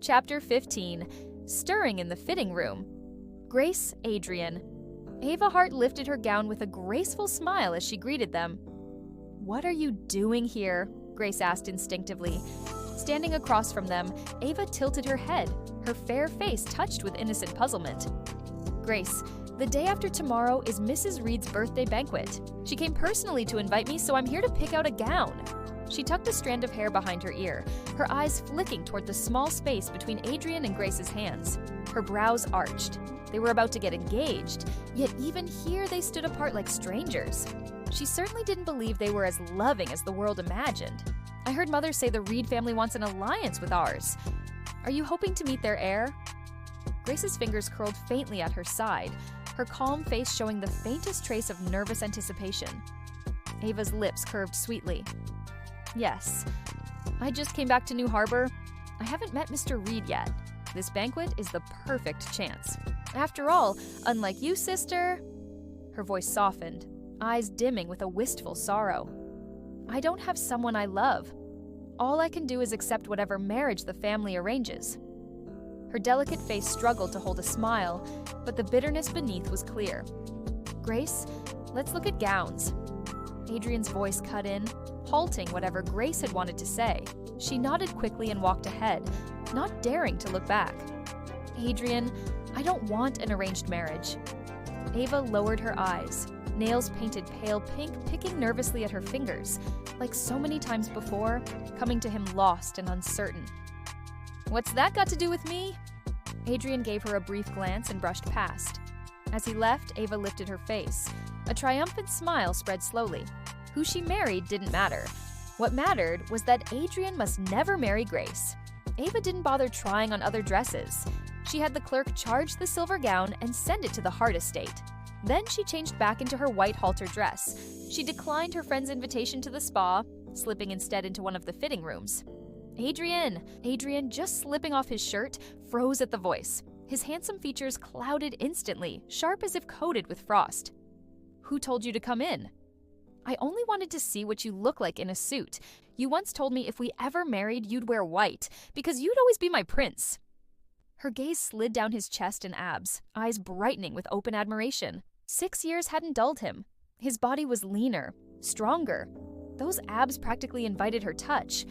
Chapter 15. Stirring in the Fitting Room. Grace, Adrian. Ava Hart lifted her gown with a graceful smile as she greeted them. "What are you doing here?" Grace asked instinctively. Standing across from them, Ava tilted her head, her fair face touched with innocent puzzlement. "Grace, the day after tomorrow is Mrs. Reed's birthday banquet. She came personally to invite me, so I'm here to pick out a gown." She tucked a strand of hair behind her ear, her eyes flicking toward the small space between Adrian and Grace's hands. Her brows arched. They were about to get engaged, yet even here they stood apart like strangers. She certainly didn't believe they were as loving as the world imagined. "I heard Mother say the Reed family wants an alliance with ours. Are you hoping to meet their heir?" Grace's fingers curled faintly at her side, her calm face showing the faintest trace of nervous anticipation. Ava's lips curved sweetly. "Yes. I just came back to New Harbor. I haven't met Mr. Reed yet. This banquet is the perfect chance. After all, unlike you, sister..." Her voice softened, eyes dimming with a wistful sorrow. "I don't have someone I love. All I can do is accept whatever marriage the family arranges." Her delicate face struggled to hold a smile, but the bitterness beneath was clear. "Grace, let's look at gowns." Adrian's voice cut in, halting whatever Grace had wanted to say. She nodded quickly and walked ahead, not daring to look back. "Adrian, I don't want an arranged marriage." Ava lowered her eyes, nails painted pale pink, picking nervously at her fingers, like so many times before, coming to him lost and uncertain. "What's that got to do with me?" Adrian gave her a brief glance and brushed past. As he left, Ava lifted her face. A triumphant smile spread slowly. Who she married didn't matter. What mattered was that Adrian must never marry Grace. Ava didn't bother trying on other dresses. She had the clerk charge the silver gown and send it to the Hart estate. Then she changed back into her white halter dress. She declined her friend's invitation to the spa, slipping instead into one of the fitting rooms. Adrian, just slipping off his shirt, froze at the voice. His handsome features clouded instantly, sharp as if coated with frost. "Who told you to come in?" "I only wanted to see what you look like in a suit. You once told me if we ever married, you'd wear white, because you'd always be my prince." Her gaze slid down his chest and abs, eyes brightening with open admiration. 6 years hadn't dulled him. His body was leaner, stronger. Those abs practically invited her touch.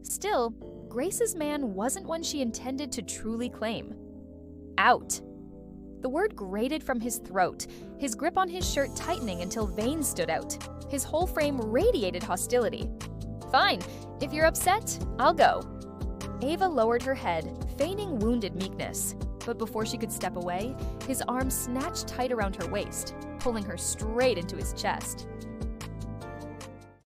Still, Grace's man wasn't one she intended to truly claim. "Out." The word grated from his throat, his grip on his shirt tightening until veins stood out. His whole frame radiated hostility. "Fine, if you're upset, I'll go." Ava lowered her head, feigning wounded meekness. But before she could step away, his arm snatched tight around her waist, pulling her straight into his chest.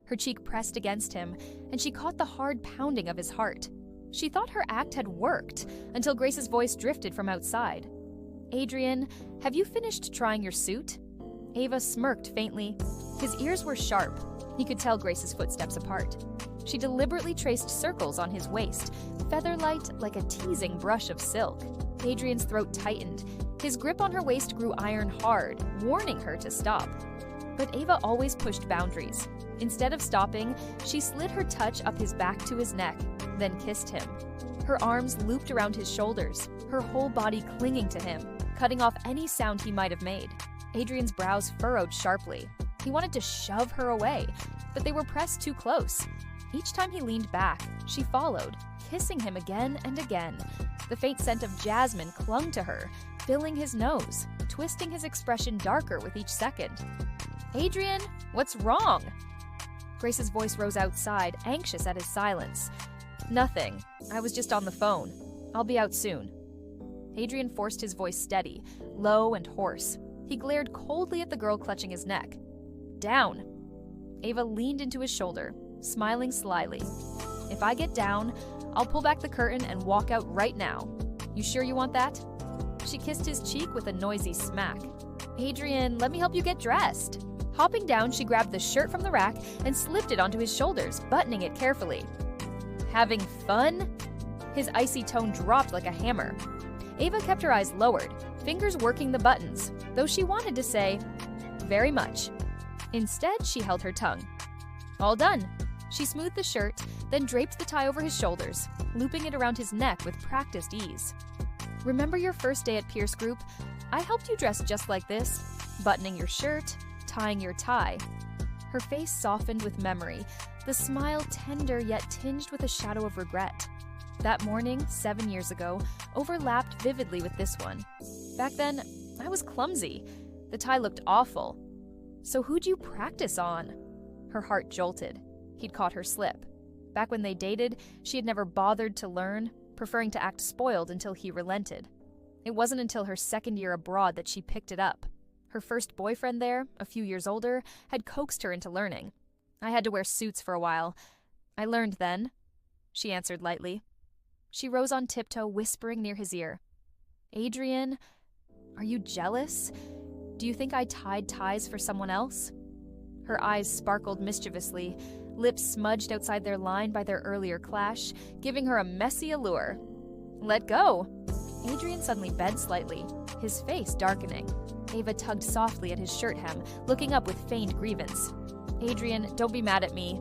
Her cheek pressed against him, and she caught the hard pounding of his heart. She thought her act had worked, until Grace's voice drifted from outside. "Adrian, have you finished trying your suit?" Ava smirked faintly. His ears were sharp. He could tell Grace's footsteps apart. She deliberately traced circles on his waist, feather-light like a teasing brush of silk. Adrian's throat tightened. His grip on her waist grew iron hard, warning her to stop. But Ava always pushed boundaries. Instead of stopping, she slid her touch up his back to his neck, then kissed him. Her arms looped around his shoulders, her whole body clinging to him, cutting off any sound he might have made. Adrian's brows furrowed sharply. He wanted to shove her away, but they were pressed too close. Each time he leaned back, she followed, kissing him again and again. The faint scent of jasmine clung to her, filling his nose, twisting his expression darker with each second. "Adrian, what's wrong?" Grace's voice rose outside, anxious at his silence. "Nothing. I was just on the phone. I'll be out soon." Adrian forced his voice steady, low and hoarse. He glared coldly at the girl clutching his neck. "Down." Ava leaned into his shoulder, smiling slyly. "If I get down, I'll pull back the curtain and walk out right now. You sure you want that?" She kissed his cheek with a noisy smack. "Adrian, let me help you get dressed." Hopping down, she grabbed the shirt from the rack and slipped it onto his shoulders, buttoning it carefully. "Having fun?" His icy tone dropped like a hammer. Ava kept her eyes lowered, fingers working the buttons, though she wanted to say, "Very much." Instead, she held her tongue. "All done." She smoothed the shirt, then draped the tie over his shoulders, looping it around his neck with practiced ease. Remember your first day at Pierce Group? I helped you dress just like this, buttoning your shirt, tying your tie. Her face softened with memory, the smile tender yet tinged with a shadow of regret. That morning, 7 years ago, overlapped vividly with this one. Back then, I was clumsy. The tie looked awful. So who'd you practice on? Her heart jolted. He'd caught her slip. Back when they dated, she had never bothered to learn, preferring to act spoiled until he relented. It wasn't until her second year abroad that she picked it up. Her first boyfriend there, a few years older, had coaxed her into learning. I had to wear suits for a while. I learned then, she answered lightly. She rose on tiptoe, whispering near his ear. Adrian, are you jealous? Do you think I tied ties for someone else? Her eyes sparkled mischievously, lips smudged outside their line by their earlier clash, giving her a messy allure. Let go! Adrian suddenly bent slightly, his face darkening. Ava tugged softly at his shirt hem, looking up with feigned grievance. Adrian, don't be mad at me.